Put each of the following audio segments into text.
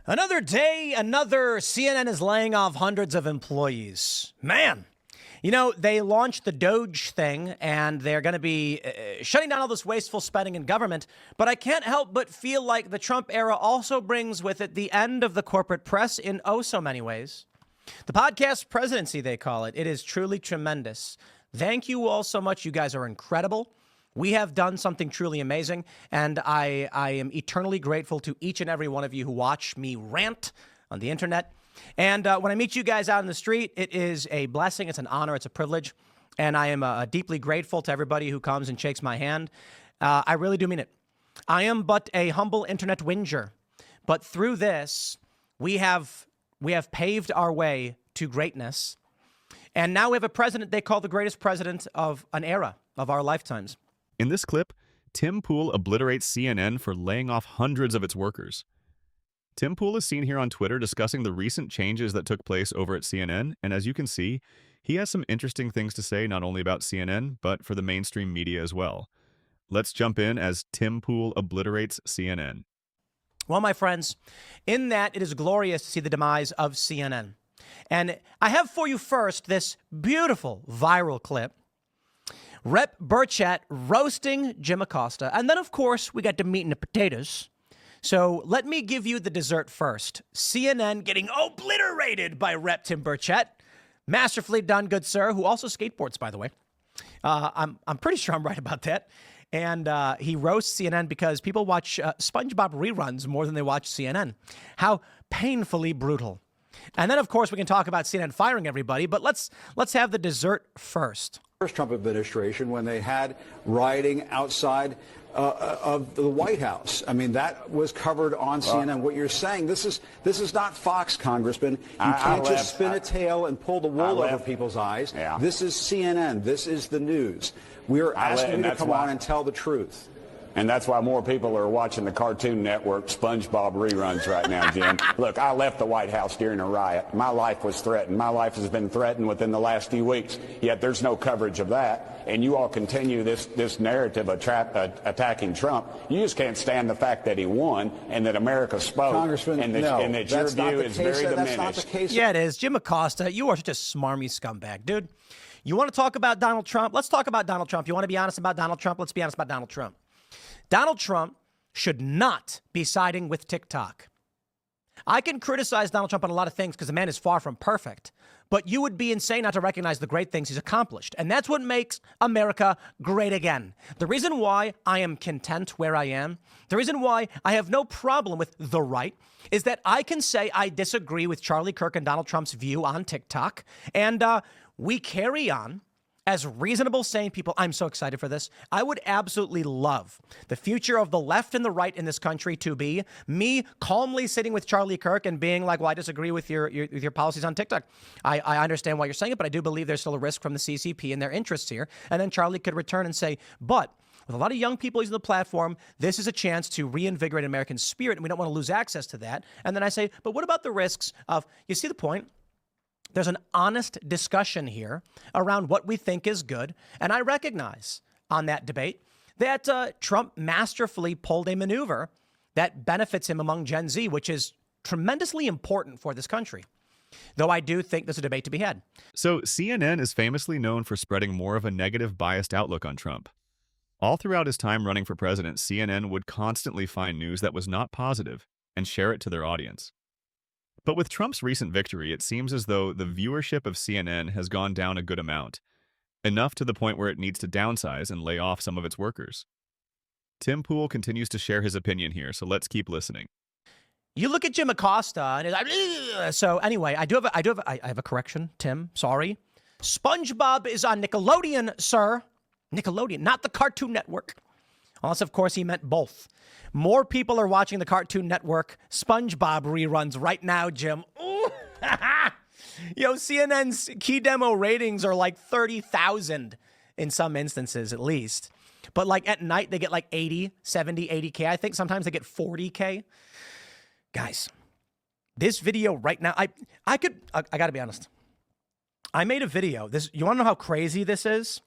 Another day, another CNN is laying off hundreds of employees. Man, you know, they launched the Doge thing and they're going to be shutting down all this wasteful spending in government. But I can't help but feel like the Trump era also brings with it the end of the corporate press in oh so many ways. The podcast presidency, they call it. It is truly tremendous. Thank you all so much. You guys are incredible. We have done something truly amazing, and I am eternally grateful to each and every one of you who watch me rant on the internet. And when I meet you guys out in the street, it is a blessing, it's an honor, it's a privilege, and I am deeply grateful to everybody who comes and shakes my hand. I really do mean it. I am but a humble internet whinger, but through this, we have paved our way to greatness, and now we have a president they call the greatest president of an era of our lifetimes. In this clip, Tim Pool obliterates CNN for laying off hundreds of its workers. Tim Pool is seen here on Twitter discussing the recent changes that took place over at CNN, and as you can see, he has some interesting things to say not only about CNN, but for the mainstream media as well. Let's jump in as Tim Pool obliterates CNN. Well, my friends, in that it is glorious to see the demise of CNN. And I have for you first this beautiful viral clip. Rep. Burchett roasting Jim Acosta. And then, of course, we got the meat and the potatoes. So let me give you the dessert first. CNN getting obliterated by Rep. Tim Burchett. Masterfully done, good sir, who also skateboards, by the way. I'm pretty sure I'm right about that. And he roasts CNN because people watch SpongeBob reruns more than they watch CNN. How painfully brutal. And then, of course, we can talk about CNN firing everybody, but let's have the dessert first. First Trump administration, when they had rioting outside of the White House. I mean, that was covered on CNN. What you're saying, this is not Fox, Congressman. You can't just spin a tail and pull the wool over people's eyes. Yeah. This is CNN. This is the news. We're asking you to come on and tell the truth. And that's why more people are watching the Cartoon Network SpongeBob reruns right now, Jim. Look, I left the White House during a riot. My life was threatened. My life has been threatened within the last few weeks, yet there's no coverage of that. And you all continue this narrative attacking Trump. You just can't stand the fact that he won and that America spoke. Congressman, and that, no, and that your view is very diminished. That's not the case. Yeah, it is. Jim Acosta, you are such a smarmy scumbag, dude. You want to talk about Donald Trump? Let's talk about Donald Trump. You want to be honest about Donald Trump? Let's be honest about Donald Trump. Donald Trump should not be siding with TikTok. I can criticize Donald Trump on a lot of things because the man is far from perfect, but you would be insane not to recognize the great things he's accomplished. And that's what makes America great again. The reason why I am content where I am, the reason why I have no problem with the right, is that I can say I disagree with Charlie Kirk and Donald Trump's view on TikTok, and we carry on as reasonable, sane people. I'm so excited for this. I would absolutely love the future of the left and the right in this country to be me calmly sitting with Charlie Kirk and being like, well, I disagree with your policies on TikTok. I understand why you're saying it, but I do believe there's still a risk from the CCP and their interests here. And then Charlie could return and say, but with a lot of young people using the platform, this is a chance to reinvigorate American spirit, and we don't want to lose access to that. And then I say, but what about the risks of, you see the point? There's an honest discussion here around what we think is good. And I recognize on that debate that Trump masterfully pulled a maneuver that benefits him among Gen Z, which is tremendously important for this country. Though I do think there's a debate to be had. So CNN is famously known for spreading more of a negative, biased outlook on Trump. All throughout his time running for president, CNN would constantly find news that was not positive and share it to their audience. But with Trump's recent victory, it seems as though the viewership of CNN has gone down a good amount, enough to the point where it needs to downsize and lay off some of its workers. Tim Pool continues to share his opinion here, so let's keep listening. You look at Jim Acosta, and it's like, so anyway, I have a correction, Tim. Sorry, SpongeBob is on Nickelodeon, sir. Nickelodeon, not the Cartoon Network. Unless, of course, he meant both. More people are watching the Cartoon Network SpongeBob reruns right now, Jim. Ooh. Yo, CNN's key demo ratings are like 30,000 in some instances, at least. But like at night, they get like 80, 70, 80K. I think sometimes they get 40K. Guys, this video right now, I got to be honest. I made a video. You want to know how crazy this is?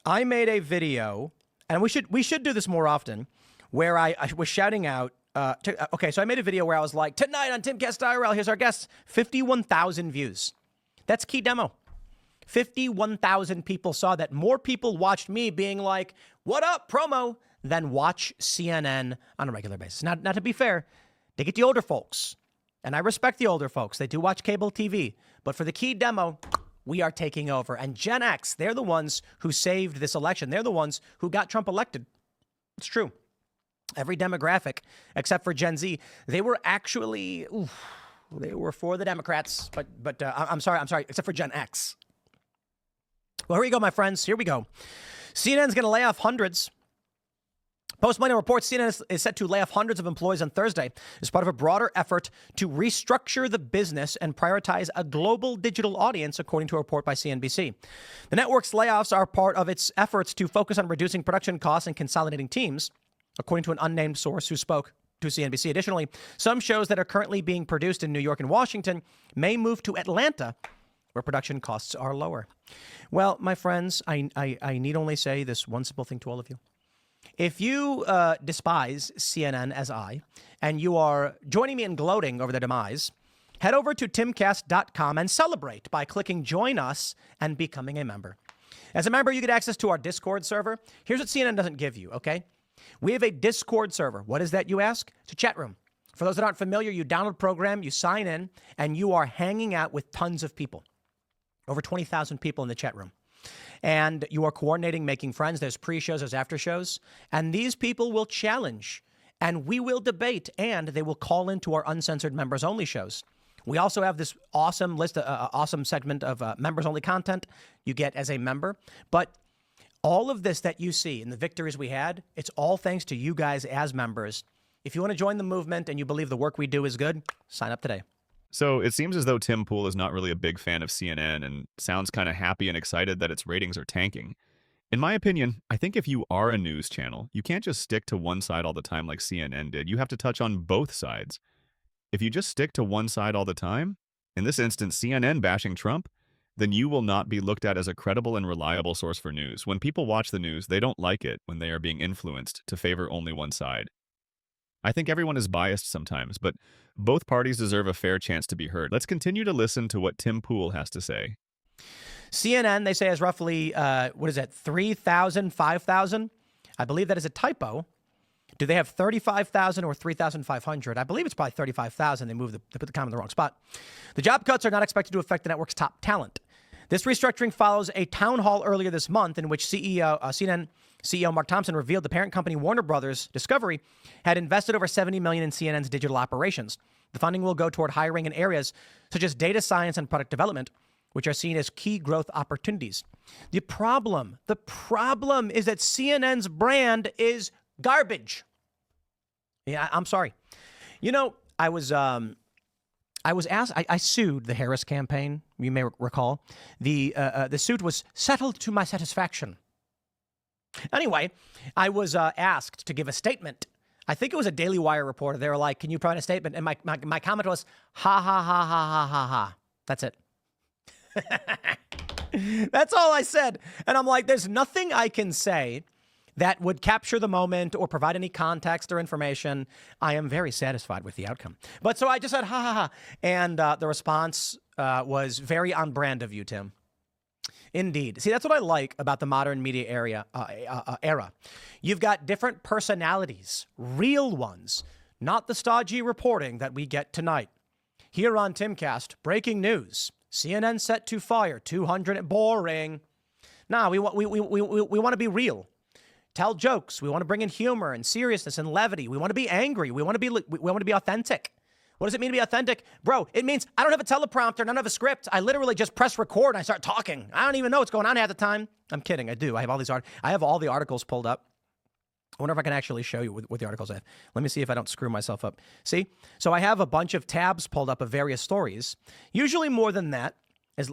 I made a video, and we should do this more often, where I was shouting out Okay, so I made a video where I was like, tonight on Timcast IRL, here's our guests. 51,000 views. That's key demo. 51,000 people saw that. More people watched me being like, what up, promo, than watch CNN on a regular basis. Now, to be fair, they get the older folks. And I respect the older folks. They do watch cable TV. But for the key demo, we are taking over. And Gen X, they're the ones who saved this election. They're the ones who got Trump elected. It's true. Every demographic, except for Gen Z, they were actually, they were for the Democrats. But I'm sorry, except for Gen X. Well, here we go, my friends. Here we go. CNN's going to lay off hundreds. Post-Money reports CNN is set to lay off hundreds of employees on Thursday as part of a broader effort to restructure the business and prioritize a global digital audience, according to a report by CNBC. The network's layoffs are part of its efforts to focus on reducing production costs and consolidating teams, according to an unnamed source who spoke to CNBC. Additionally, some shows that are currently being produced in New York and Washington may move to Atlanta, where production costs are lower. Well, my friends, I need only say this one simple thing to all of you. If you despise CNN as I, and you are joining me in gloating over their demise, head over to timcast.com and celebrate by clicking Join Us and becoming a member. As a member, you get access to our Discord server. Here's what CNN doesn't give you, okay? We have a Discord server. What is that, you ask? It's a chat room. For those that aren't familiar, you download the program, you sign in, and you are hanging out with tons of people. Over 20,000 people in the chat room. And you are coordinating, making friends. There's pre-shows, there's after-shows. And these people will challenge, and we will debate, and they will call into our uncensored members-only shows. We also have this awesome list, awesome segment of members-only content you get as a member. But all of this that you see and the victories we had, it's all thanks to you guys as members. If you want to join the movement and you believe the work we do is good, sign up today. So it seems as though Tim Pool is not really a big fan of CNN and sounds kind of happy and excited that its ratings are tanking. In my opinion, I think if you are a news channel, you can't just stick to one side all the time like CNN did. You have to touch on both sides. If you just stick to one side all the time, in this instance CNN bashing Trump, then you will not be looked at as a credible and reliable source for news. When people watch the news, they don't like it when they are being influenced to favor only one side. I think everyone is biased sometimes, but both parties deserve a fair chance to be heard. Let's continue to listen to what Tim Pool has to say. CNN, they say, has roughly, 3,000, 5,000? I believe that is a typo. Do they have 35,000 or 3,500? I believe it's probably 35,000. They put the comma in the wrong spot. The job cuts are not expected to affect the network's top talent. This restructuring follows a town hall earlier this month in which CNN CEO Mark Thompson revealed the parent company Warner Brothers Discovery had invested over $70 million in CNN's digital operations. The funding will go toward hiring in areas such as data science and product development, which are seen as key growth opportunities. The problem is that CNN's brand is garbage. Yeah, I'm sorry. You know, I was asked. I sued the Harris campaign. You may recall the suit was settled to my satisfaction. Anyway, I was asked to give a statement. I think it was a Daily Wire reporter. They were like, "Can you provide a statement?" And my comment was, "Ha ha ha ha ha ha ha." That's it. That's all I said. And I'm like, "There's nothing I can say that would capture the moment or provide any context or information. I am very satisfied with the outcome." But so I just said, "Ha ha ha," and the response was very on brand of you, Tim. Indeed. See, that's what I like about the modern media era. You've got different personalities, real ones, not the stodgy reporting that we get tonight. Here on Timcast, breaking news. CNN set to fire 200. Boring. Nah, we want to be real. Tell jokes. We want to bring in humor and seriousness and levity. We want to be angry. We want to be authentic. What does it mean to be authentic? Bro, it means I don't have a teleprompter, none of a script. I literally just press record and I start talking. I don't even know what's going on half the time. I'm kidding. I do. I have all the articles pulled up. I wonder if I can actually show you what the articles I have. Let me see if I don't screw myself up. See? So I have a bunch of tabs pulled up of various stories, usually more than that.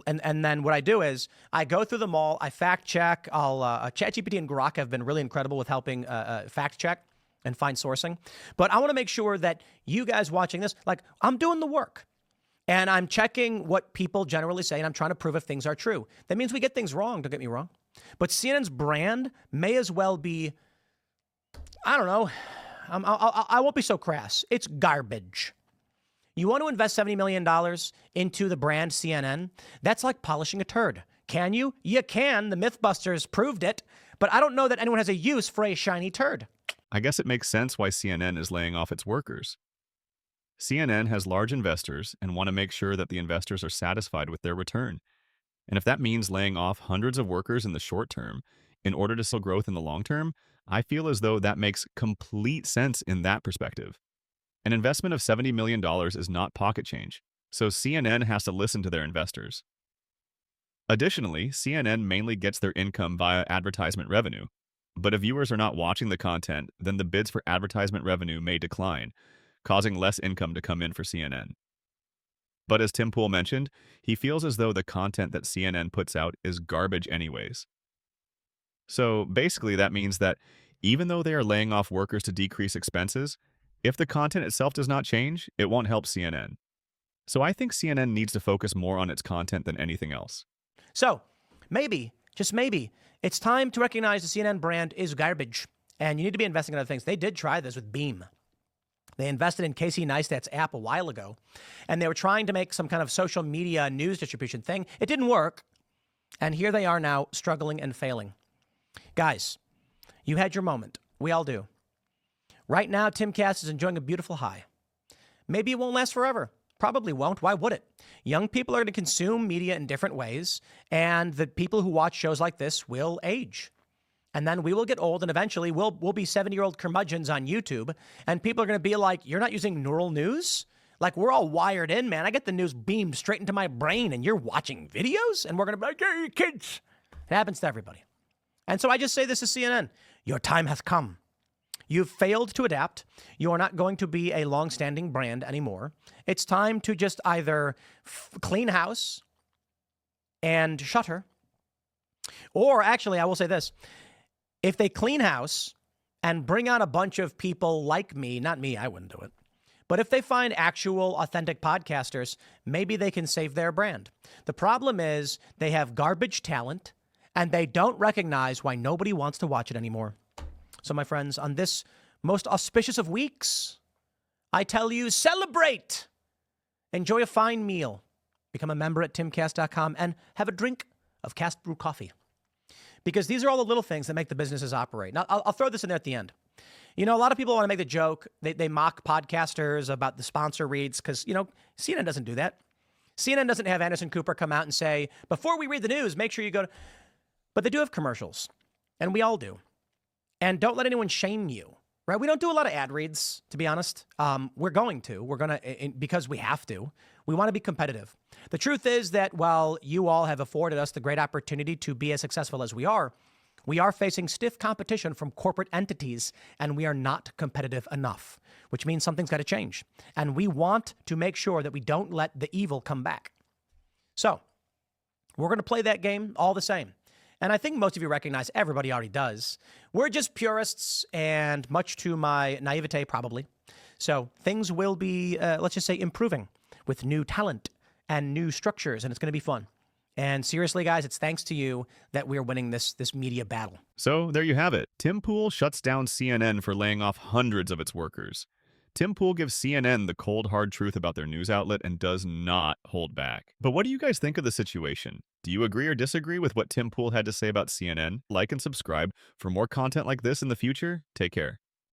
And then what I do is I go through them all. I fact check. ChatGPT and Grok have been really incredible with helping fact check and find sourcing. But I want to make sure that you guys watching this, like, I'm doing the work and I'm checking what people generally say and I'm trying to prove if things are true. That means we get things wrong, don't get me wrong. But CNN's brand may as well be, I don't know, I won't be so crass. It's garbage. You want to invest $70 million into the brand CNN? That's like polishing a turd. Can you? You can. The Mythbusters proved it. But I don't know that anyone has a use for a shiny turd. I guess it makes sense why CNN is laying off its workers. CNN has large investors and want to make sure that the investors are satisfied with their return. And if that means laying off hundreds of workers in the short term in order to sell growth in the long term, I feel as though that makes complete sense in that perspective. An investment of $70 million is not pocket change, so CNN has to listen to their investors. Additionally, CNN mainly gets their income via advertisement revenue. But if viewers are not watching the content, then the bids for advertisement revenue may decline, causing less income to come in for CNN. But as Tim Pool mentioned, he feels as though the content that CNN puts out is garbage anyways. So basically that means that even though they are laying off workers to decrease expenses, if the content itself does not change, it won't help CNN. So I think CNN needs to focus more on its content than anything else. So maybe, just maybe, it's time to recognize the CNN brand is garbage and you need to be investing in other things. They did try this with Beam. They invested in Casey Neistat's app a while ago, and they were trying to make some kind of social media news distribution thing. It didn't work, and here they are now struggling and failing. Guys, you had your moment. We all do. Right now, Timcast is enjoying a beautiful high. Maybe it won't last forever. Probably won't. Why would it? Young people are going to consume media in different ways, and the people who watch shows like this will age. And then we will get old, and eventually we'll be 70-year-old curmudgeons on YouTube, and people are going to be like, you're not using neural news? Like, we're all wired in, man. I get the news beamed straight into my brain, and you're watching videos? And we're going to be like, hey, kids. It happens to everybody. And so I just say this to CNN. Your time hath come. You've failed to adapt. You are not going to be a long-standing brand anymore. It's time to just either clean house and shutter, or actually, I will say this. If they clean house and bring on a bunch of people like me, not me, I wouldn't do it. But if they find actual authentic podcasters, maybe they can save their brand. The problem is they have garbage talent and they don't recognize why nobody wants to watch it anymore. So my friends, on this most auspicious of weeks, I tell you, celebrate. Enjoy a fine meal. Become a member at timcast.com and have a drink of Cast Brew coffee. Because these are all the little things that make the businesses operate. Now, I'll throw this in there at the end. You know, a lot of people want to make the joke. They mock podcasters about the sponsor reads because, you know, CNN doesn't do that. CNN doesn't have Anderson Cooper come out and say, before we read the news, make sure you go to... But they do have commercials, and we all do. And don't let anyone shame you, right? We don't do a lot of ad reads, to be honest. We're going to, because we have to. We want to be competitive. The truth is that while you all have afforded us the great opportunity to be as successful as we are facing stiff competition from corporate entities, and we are not competitive enough, which means something's got to change. And we want to make sure that we don't let the evil come back. So we're going to play that game all the same. And I think most of you recognize, everybody already does. We're just purists, and much to my naivete, probably. So things will be, let's just say, improving with new talent and new structures, and it's going to be fun. And seriously, guys, it's thanks to you that we're winning this media battle. So there you have it. Tim Pool shuts down CNN for laying off hundreds of its workers. Tim Pool gives CNN the cold, hard truth about their news outlet and does not hold back. But what do you guys think of the situation? Do you agree or disagree with what Tim Pool had to say about CNN? Like and subscribe for more content like this in the future. Take care.